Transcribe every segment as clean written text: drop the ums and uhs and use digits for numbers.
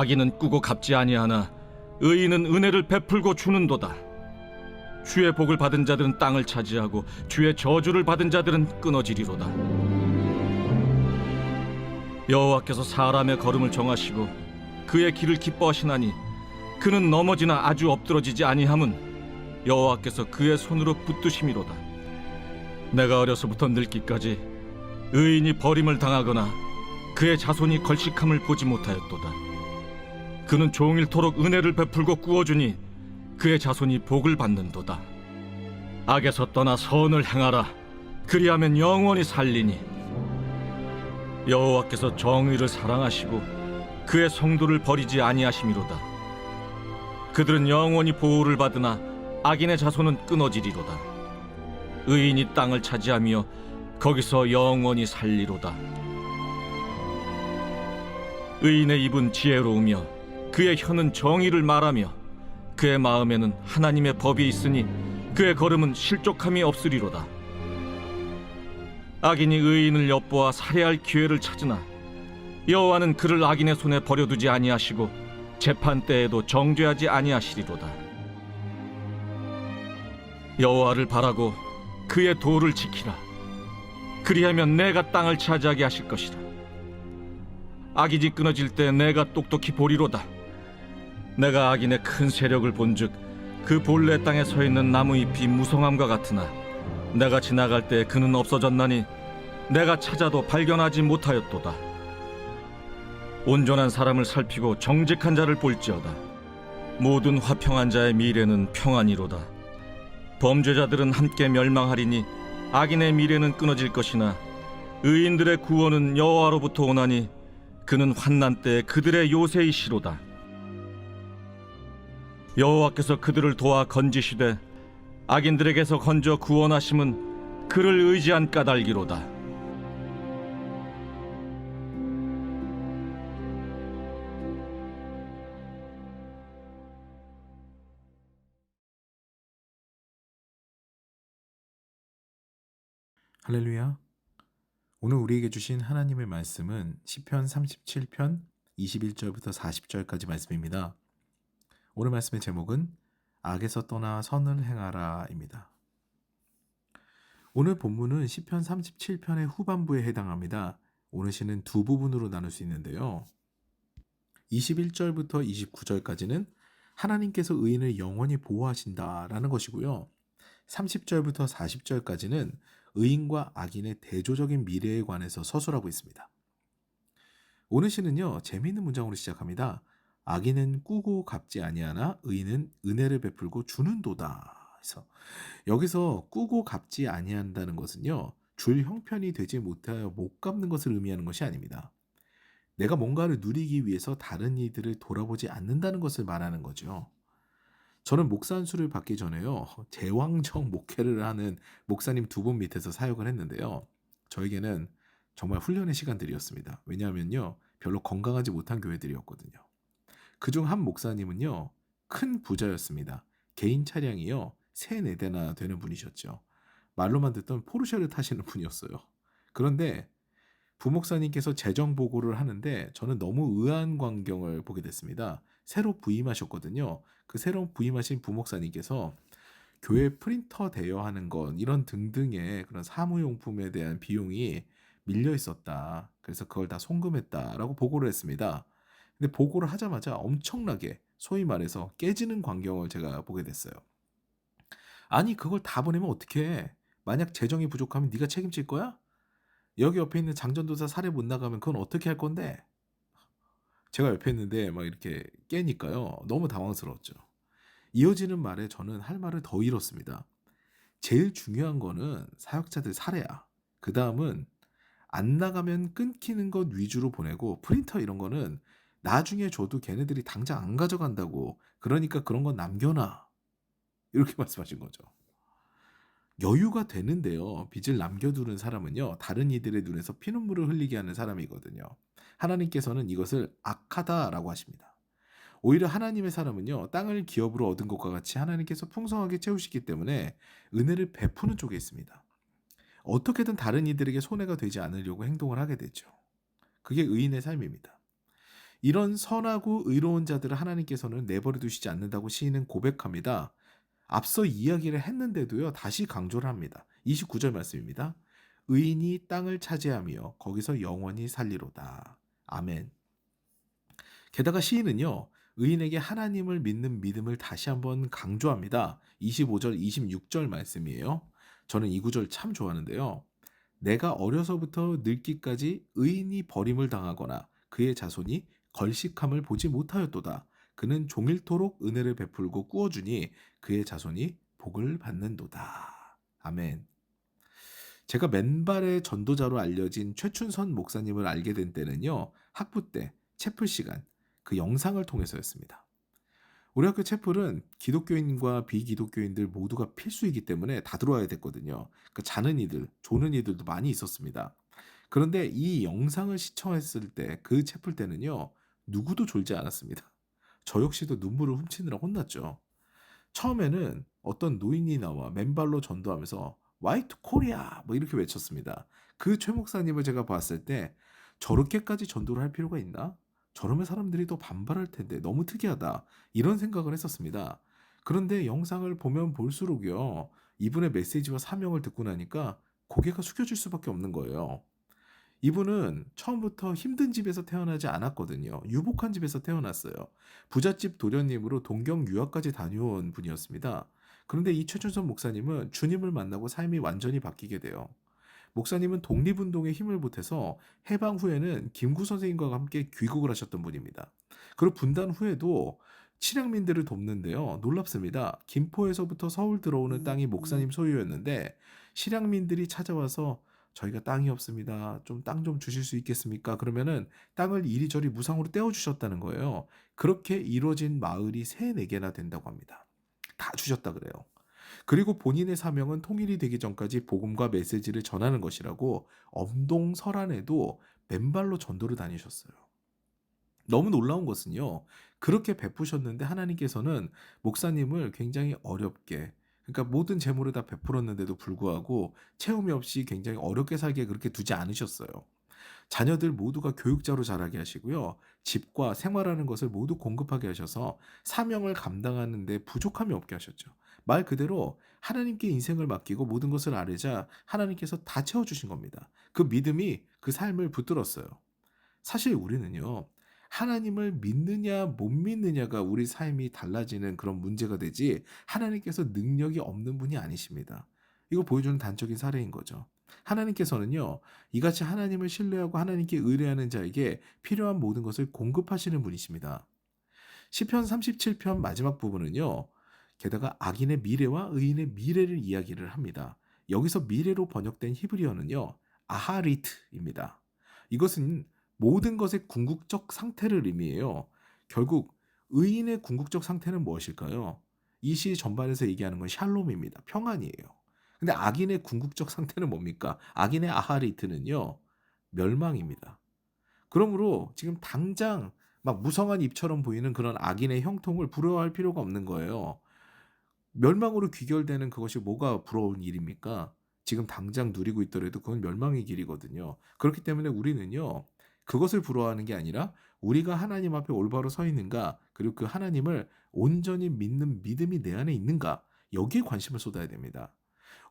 악인은 꾸고 갚지 아니하나 의인은 은혜를 베풀고 주는도다. 주의 복을 받은 자들은 땅을 차지하고 주의 저주를 받은 자들은 끊어지리로다. 여호와께서 사람의 걸음을 정하시고 그의 길을 기뻐하시나니 그는 넘어지나 아주 엎드러지지 아니함은 여호와께서 그의 손으로 붙드심이로다. 내가 어려서부터 늙기까지 의인이 버림을 당하거나 그의 자손이 걸식함을 보지 못하였도다. 그는 종일토록 은혜를 베풀고 꾸어주니 그의 자손이 복을 받는도다. 악에서 떠나 선을 행하라. 그리하면 영원히 살리니 여호와께서 정의를 사랑하시고 그의 성도를 버리지 아니하심이로다. 그들은 영원히 보호를 받으나 악인의 자손은 끊어지리로다. 의인이 땅을 차지하며 거기서 영원히 살리로다. 의인의 입은 지혜로우며 그의 혀는 정의를 말하며 그의 마음에는 하나님의 법이 있으니 그의 걸음은 실족함이 없으리로다. 악인이 의인을 엿보아 살해할 기회를 찾으나 여호와는 그를 악인의 손에 버려두지 아니하시고 재판 때에도 정죄하지 아니하시리로다. 여호와를 바라고 그의 도를 지키라. 그리하면 내가 땅을 차지하게 하실 것이라. 악이지 끊어질 때 내가 똑똑히 보리로다. 내가 악인의 큰 세력을 본즉 그 본래 땅에 서 있는 나무잎이 무성함과 같으나 내가 지나갈 때 그는 없어졌나니 내가 찾아도 발견하지 못하였도다. 온전한 사람을 살피고 정직한 자를 볼지어다. 모든 화평한 자의 미래는 평안이로다. 범죄자들은 함께 멸망하리니 악인의 미래는 끊어질 것이나 의인들의 구원은 여호와로부터 오나니 그는 환난 때에 그들의 요새이시로다. 여호와께서 그들을 도와 건지시되 악인들에게서 건져 구원하심은 그를 의지한 까닭이로다. 할렐루야. 오늘 우리에게 주신 하나님의 말씀은 시편 37편 21절부터 40절까지 말씀입니다. 오늘 말씀의 제목은 악에서 떠나 선을 행하라입니다. 오늘 본문은 시편 37편의 후반부에 해당합니다. 오늘 시는 두 부분으로 나눌 수 있는데요. 21절부터 29절까지는 하나님께서 의인을 영원히 보호하신다라는 것이고요. 30절부터 40절까지는 의인과 악인의 대조적인 미래에 관해서 서술하고 있습니다. 오늘 시는요, 재미있는 문장으로 시작합니다. 악인은 꾸고 갚지 아니하나 의인은 은혜를 베풀고 주는도다. 그래서 여기서 꾸고 갚지 아니한다는 것은요, 줄 형편이 되지 못하여 못 갚는 것을 의미하는 것이 아닙니다. 내가 뭔가를 누리기 위해서 다른 이들을 돌아보지 않는다는 것을 말하는 거죠. 저는 목사 안수를 받기 전에요, 제왕적 목회를 하는 목사님 두 분 밑에서 사역을 했는데요. 저에게는 정말 훈련의 시간들이었습니다. 왜냐하면요, 별로 건강하지 못한 교회들이었거든요. 그중 한 목사님은요, 큰 부자였습니다. 개인 차량이요, 3-4대나 되는 분이셨죠. 말로만 듣던 포르쉐를 타시는 분이었어요. 그런데 부목사님께서 재정 보고를 하는데 저는 너무 의아한 광경을 보게 됐습니다. 새로 부임하셨거든요. 그 새로 부임하신 부목사님께서 교회 프린터 대여하는 것 이런 등등의 그런 사무용품에 대한 비용이 밀려 있었다. 그래서 그걸 다 송금했다라고 보고를 했습니다. 근데 보고를 하자마자 엄청나게 소위 말해서 깨지는 광경을 제가 보게 됐어요. 아니 그걸 다 보내면 어떡해? 만약 재정이 부족하면 네가 책임질 거야? 여기 옆에 있는 장전도사 사례 못 나가면 그건 어떻게 할 건데? 제가 옆에 있는데 막 이렇게 깨니까요. 너무 당황스러웠죠. 이어지는 말에 저는 할 말을 더 잃었습니다. 제일 중요한 거는 사역자들 사례야. 그 다음은 안 나가면 끊기는 것 위주로 보내고 프린터 이런 거는 나중에 줘도 걔네들이 당장 안 가져간다고. 그러니까 그런 건 남겨놔. 이렇게 말씀하신 거죠. 여유가 되는데요, 빚을 남겨두는 사람은요, 다른 이들의 눈에서 피눈물을 흘리게 하는 사람이거든요. 하나님께서는 이것을 악하다라고 하십니다. 오히려 하나님의 사람은요, 땅을 기업으로 얻은 것과 같이 하나님께서 풍성하게 채우시기 때문에 은혜를 베푸는 쪽에 있습니다. 어떻게든 다른 이들에게 손해가 되지 않으려고 행동을 하게 되죠. 그게 의인의 삶입니다. 이런 선하고 의로운 자들을 하나님께서는 내버려 두시지 않는다고 시인은 고백합니다. 앞서 이야기를 했는데도요. 다시 강조를 합니다. 29절 말씀입니다. 의인이 땅을 차지하며 거기서 영원히 살리로다. 아멘. 게다가 시인은요. 의인에게 하나님을 믿는 믿음을 다시 한번 강조합니다. 25절, 26절 말씀이에요. 저는 이 구절 참 좋아하는데요. 내가 어려서부터 늙기까지 의인이 버림을 당하거나 그의 자손이 걸식함을 보지 못하였도다. 그는 종일토록 은혜를 베풀고 꾸어주니 그의 자손이 복을 받는도다. 아멘. 제가 맨발의 전도자로 알려진 최춘선 목사님을 알게 된 때는요. 학부 때 채플 시간 그 영상을 통해서였습니다. 우리 학교 채플은 기독교인과 비기독교인들 모두가 필수이기 때문에 다 들어와야 됐거든요. 그 자는 이들, 조는 이들도 많이 있었습니다. 그런데 이 영상을 시청했을 때 그 채플 때는요. 누구도 졸지 않았습니다. 저 역시도 눈물을 훔치느라 혼났죠. 처음에는 어떤 노인이 나와 맨발로 전도하면서 화이트 코리아 뭐 이렇게 외쳤습니다. 그 최 목사님을 제가 봤을 때 저렇게까지 전도를 할 필요가 있나? 저러면 사람들이 더 반발할 텐데 너무 특이하다. 이런 생각을 했었습니다. 그런데 영상을 보면 볼수록요. 이분의 메시지와 사명을 듣고 나니까 고개가 숙여질 수밖에 없는 거예요. 이분은 처음부터 힘든 집에서 태어나지 않았거든요. 유복한 집에서 태어났어요. 부잣집 도련님으로 동경 유학까지 다녀온 분이었습니다. 그런데 이 최준선 목사님은 주님을 만나고 삶이 완전히 바뀌게 돼요. 목사님은 독립운동에 힘을 보태서 해방 후에는 김구 선생님과 함께 귀국을 하셨던 분입니다. 그리고 분단 후에도 칠양민들을 돕는데요. 놀랍습니다. 김포에서부터 서울 들어오는 땅이 목사님 소유였는데 실향민들이 찾아와서 저희가 땅이 없습니다. 좀 땅 좀 주실 수 있겠습니까? 그러면은 땅을 이리저리 무상으로 떼어주셨다는 거예요. 그렇게 이루어진 마을이 3, 4개나 된다고 합니다. 다 주셨다 그래요. 그리고 본인의 사명은 통일이 되기 전까지 복음과 메시지를 전하는 것이라고 엄동설안에도 맨발로 전도를 다니셨어요. 너무 놀라운 것은요. 그렇게 베푸셨는데 하나님께서는 목사님을 굉장히 어렵게 그러니까 모든 재물을 다 베풀었는데도 불구하고 채움이 없이 굉장히 어렵게 살게 그렇게 두지 않으셨어요. 자녀들 모두가 교육자로 자라게 하시고요. 집과 생활하는 것을 모두 공급하게 하셔서 사명을 감당하는 데 부족함이 없게 하셨죠. 말 그대로 하나님께 인생을 맡기고 모든 것을 아뢰자 하나님께서 다 채워주신 겁니다. 그 믿음이 그 삶을 붙들었어요. 사실 우리는요. 하나님을 믿느냐 못 믿느냐가 우리 삶이 달라지는 그런 문제가 되지 하나님께서 능력이 없는 분이 아니십니다. 이거 보여주는 단적인 사례인 거죠. 하나님께서는요. 이같이 하나님을 신뢰하고 하나님께 의뢰하는 자에게 필요한 모든 것을 공급하시는 분이십니다. 시편 37편 마지막 부분은요. 게다가 악인의 미래와 의인의 미래를 이야기를 합니다. 여기서 미래로 번역된 히브리어는요. 아하리트입니다. 이것은 모든 것의 궁극적 상태를 의미해요. 결국 의인의 궁극적 상태는 무엇일까요? 이 시 전반에서 얘기하는 건 샬롬입니다. 평안이에요. 근데 악인의 궁극적 상태는 뭡니까? 악인의 아하리트는요. 멸망입니다. 그러므로 지금 당장 막 무성한 입처럼 보이는 그런 악인의 형통을 부러워할 필요가 없는 거예요. 멸망으로 귀결되는 그것이 뭐가 부러운 일입니까? 지금 당장 누리고 있더라도 그건 멸망의 길이거든요. 그렇기 때문에 우리는요. 그것을 부러워하는 게 아니라 우리가 하나님 앞에 올바로 서 있는가 그리고 그 하나님을 온전히 믿는 믿음이 내 안에 있는가 여기에 관심을 쏟아야 됩니다.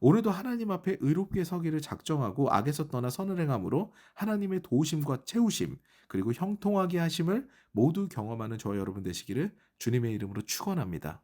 오늘도 하나님 앞에 의롭게 서기를 작정하고 악에서 떠나 선을 행함으로 하나님의 도우심과 채우심 그리고 형통하게 하심을 모두 경험하는 저와 여러분 되시기를 주님의 이름으로 축원합니다.